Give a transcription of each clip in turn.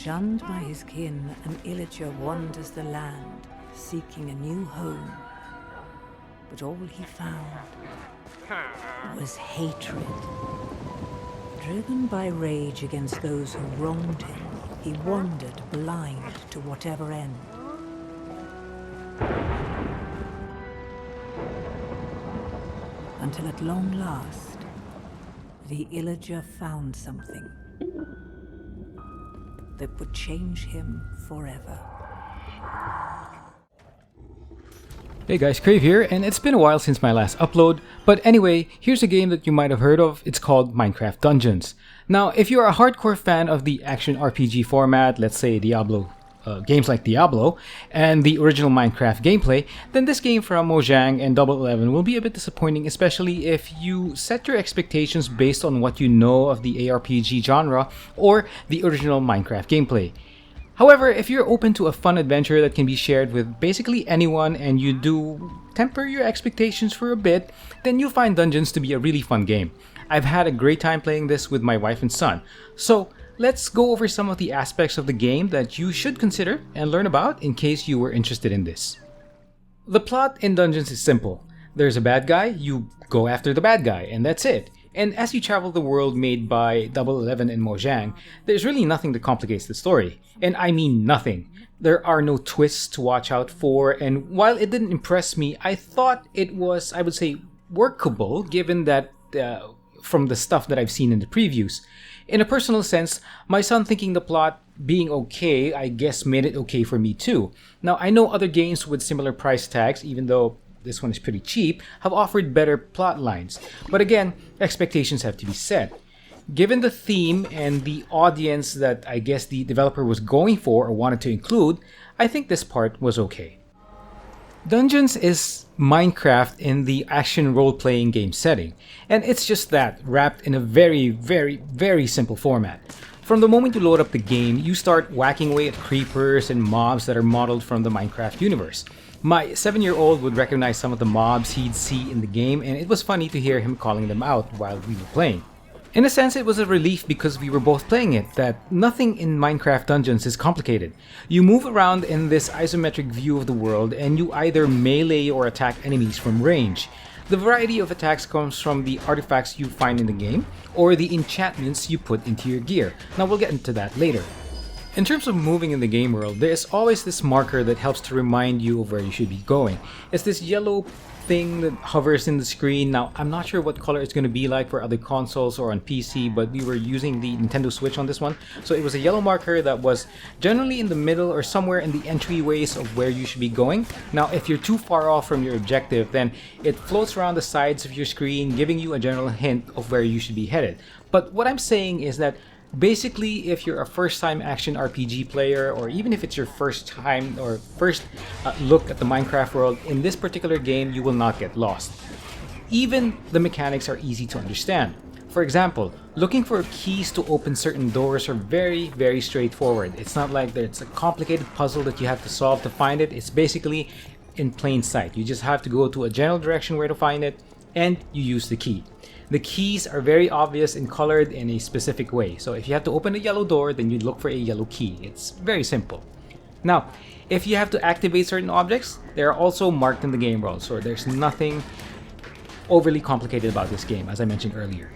Shunned by his kin, an illager wanders the land, seeking a new home. But all he found was hatred. Driven by rage against those who wronged him, he wandered blind to whatever end. Until at long last, the illager found something that would change him forever. Hey guys, Crave here, and it's been a while since my last upload, but anyway, here's a game that you might have heard of. It's called Minecraft Dungeons. Now, if you're a hardcore fan of the action RPG format, let's say Diablo, games like Diablo, and the original Minecraft gameplay, then this game from Mojang and Double 11 will be a bit disappointing, especially if you set your expectations based on what you know of the ARPG genre or the original Minecraft gameplay. However, if you're open to a fun adventure that can be shared with basically anyone and you do temper your expectations for a bit, then you'll find Dungeons to be a really fun game. I've had a great time playing this with my wife and son. So let's go over some of the aspects of the game that you should consider and learn about in case you were interested in this. The plot in Dungeons is simple. There's a bad guy, you go after the bad guy, and that's it. And as you travel the world made by Double 11 and Mojang, there's really nothing that complicates the story. And I mean nothing. There are no twists to watch out for, and while it didn't impress me, I thought it was, I would say, workable given that from the stuff that I've seen in the previews. In a personal sense, my son thinking the plot being okay, I guess made it okay for me too. Now, I know other games with similar price tags, even though this one is pretty cheap, have offered better plot lines. But again, expectations have to be set. Given the theme and the audience that I guess the developer was going for or wanted to include, I think this part was okay. Dungeons is Minecraft in the action role-playing game setting, and it's just that, wrapped in a very, very, very simple format. From the moment you load up the game, you start whacking away at creepers and mobs that are modeled from the Minecraft universe. My 7-year-old would recognize some of the mobs he'd see in the game, and it was funny to hear him calling them out while we were playing. In a sense, it was a relief because we were both playing it, that nothing in Minecraft Dungeons is complicated. You move around in this isometric view of the world, and you either melee or attack enemies from range. The variety of attacks comes from the artifacts you find in the game, or the enchantments you put into your gear. Now we'll get into that later. In terms of moving in the game world, there is always this marker that helps to remind you of where you should be going. It's this yellow thing that hovers in the screen. Now, I'm not sure what color it's going to be like for other consoles or on PC, but we were using the Nintendo Switch on this one. So it was a yellow marker that was generally in the middle or somewhere in the entryways of where you should be going. Now, if you're too far off from your objective, then it floats around the sides of your screen, giving you a general hint of where you should be headed. But what I'm saying is that basically, if you're a first-time action RPG player, or even if it's your first time or first look at the Minecraft world, in this particular game, you will not get lost. Even the mechanics are easy to understand. For example, looking for keys to open certain doors are very, very straightforward. It's not like it's a complicated puzzle that you have to solve to find it. It's basically in plain sight. You just have to go to a general direction where to find it, and you use the key. The keys are very obvious and colored in a specific way. So if you have to open a yellow door, then you look for a yellow key. It's very simple. Now, if you have to activate certain objects, they are also marked in the game world. So there's nothing overly complicated about this game, as I mentioned earlier.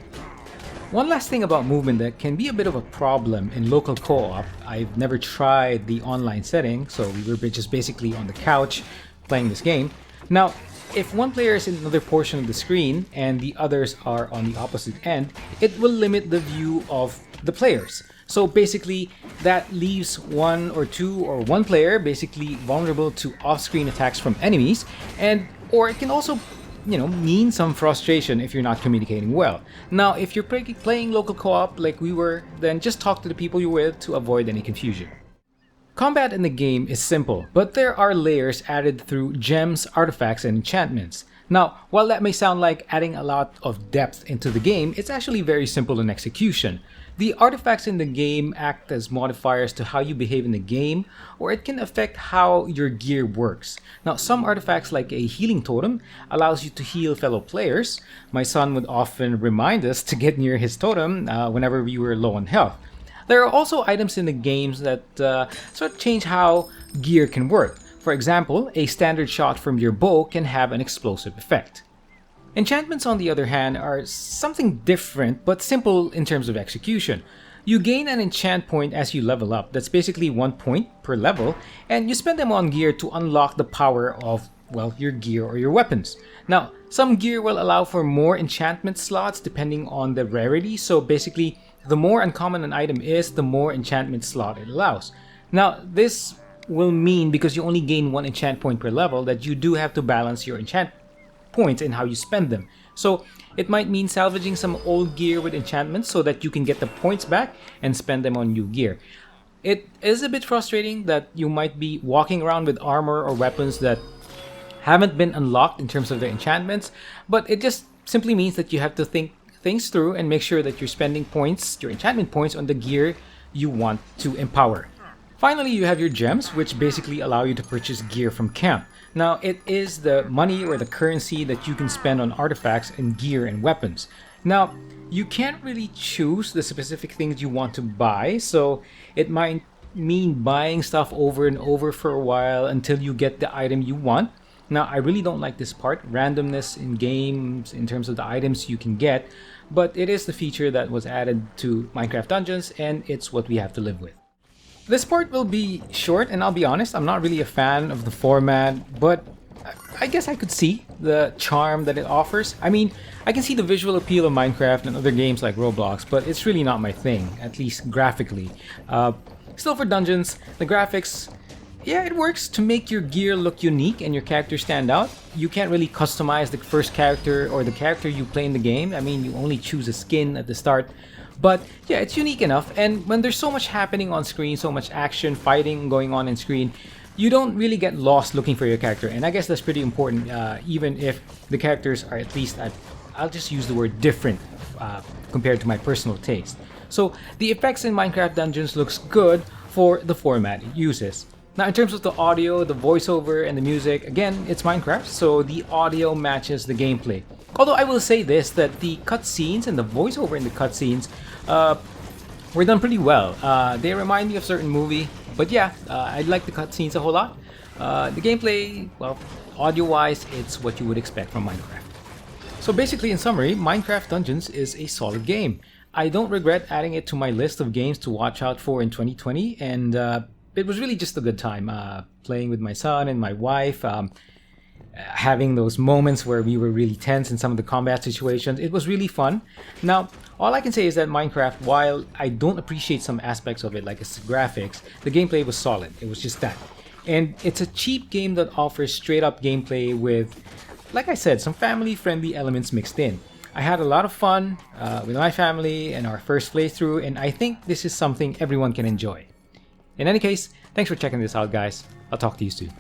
One last thing about movement that can be a bit of a problem in local co-op. I've never tried the online setting, so we were just basically on the couch playing this game. Now, if one player is in another portion of the screen and the others are on the opposite end, it will limit the view of the players. So basically, that leaves one or two or one player basically vulnerable to off-screen attacks from enemies, or it can also mean some frustration if you're not communicating well. Now, if you're playing local co-op like we were, then just talk to the people you're with to avoid any confusion. Combat in the game is simple, but there are layers added through gems, artifacts, and enchantments. Now, while that may sound like adding a lot of depth into the game, it's actually very simple in execution. The artifacts in the game act as modifiers to how you behave in the game, or it can affect how your gear works. Now, some artifacts like a healing totem allows you to heal fellow players. My son would often remind us to get near his totem whenever we were low on health. There are also items in the games that sort of change how gear can work. For example, a standard shot from your bow can have an explosive effect. Enchantments, on the other hand, are something different but simple in terms of execution. You gain an enchant point as you level up. That's basically 1 point per level, and you spend them on gear to unlock the power of, well, your gear or your weapons. Now, some gear will allow for more enchantment slots depending on the rarity, so basically, the more uncommon an item is, the more enchantment slot it allows. Now, this will mean, because you only gain 1 enchant point per level, that you do have to balance your enchant points and how you spend them. So it might mean salvaging some old gear with enchantments so that you can get the points back and spend them on new gear. It is a bit frustrating that you might be walking around with armor or weapons that haven't been unlocked in terms of their enchantments, but it just simply means that you have to think things through and make sure that you're spending points, your enchantment points, on the gear you want to empower. Finally, you have your gems, which basically allow you to purchase gear from camp. Now, it is the money or the currency that you can spend on artifacts and gear and weapons. Now, you can't really choose the specific things you want to buy, so it might mean buying stuff over and over for a while until you get the item you want. Now, I really don't like this part, randomness in games in terms of the items you can get, but it is the feature that was added to Minecraft Dungeons, and it's what we have to live with. This part will be short, and I'll be honest, I'm not really a fan of the format, but I guess I could see the charm that it offers. I mean, I can see the visual appeal of Minecraft and other games like Roblox, but it's really not my thing, at least graphically. Still, for Dungeons, the graphics, yeah, it works to make your gear look unique and your character stand out. You can't really customize the first character or the character you play in the game. I mean, you only choose a skin at the start. But yeah, it's unique enough, and when there's so much happening on screen, so much action, fighting going on screen, you don't really get lost looking for your character. And I guess that's pretty important, even if the characters are, at least, I'll just use the word different compared to my personal taste. So the effects in Minecraft Dungeons looks good for the format it uses. Now, in terms of the audio, the voiceover, and the music, again, it's Minecraft, so the audio matches the gameplay. Although I will say this, that the cutscenes and the voiceover in the cutscenes were done pretty well. They remind me of a certain movie, but yeah, I like the cutscenes a whole lot. The gameplay, well, audio-wise, it's what you would expect from Minecraft. So basically, in summary, Minecraft Dungeons is a solid game. I don't regret adding it to my list of games to watch out for in 2020, and it was really just a good time playing with my son and my wife, having those moments where we were really tense in some of the combat situations. It was really fun. Now, all I can say is that Minecraft, while I don't appreciate some aspects of it, like its graphics, the gameplay was solid. It was just that. And it's a cheap game that offers straight up gameplay with, like I said, some family-friendly elements mixed in. I had a lot of fun with my family and our first playthrough, and I think this is something everyone can enjoy. In any case, thanks for checking this out, guys. I'll talk to you soon.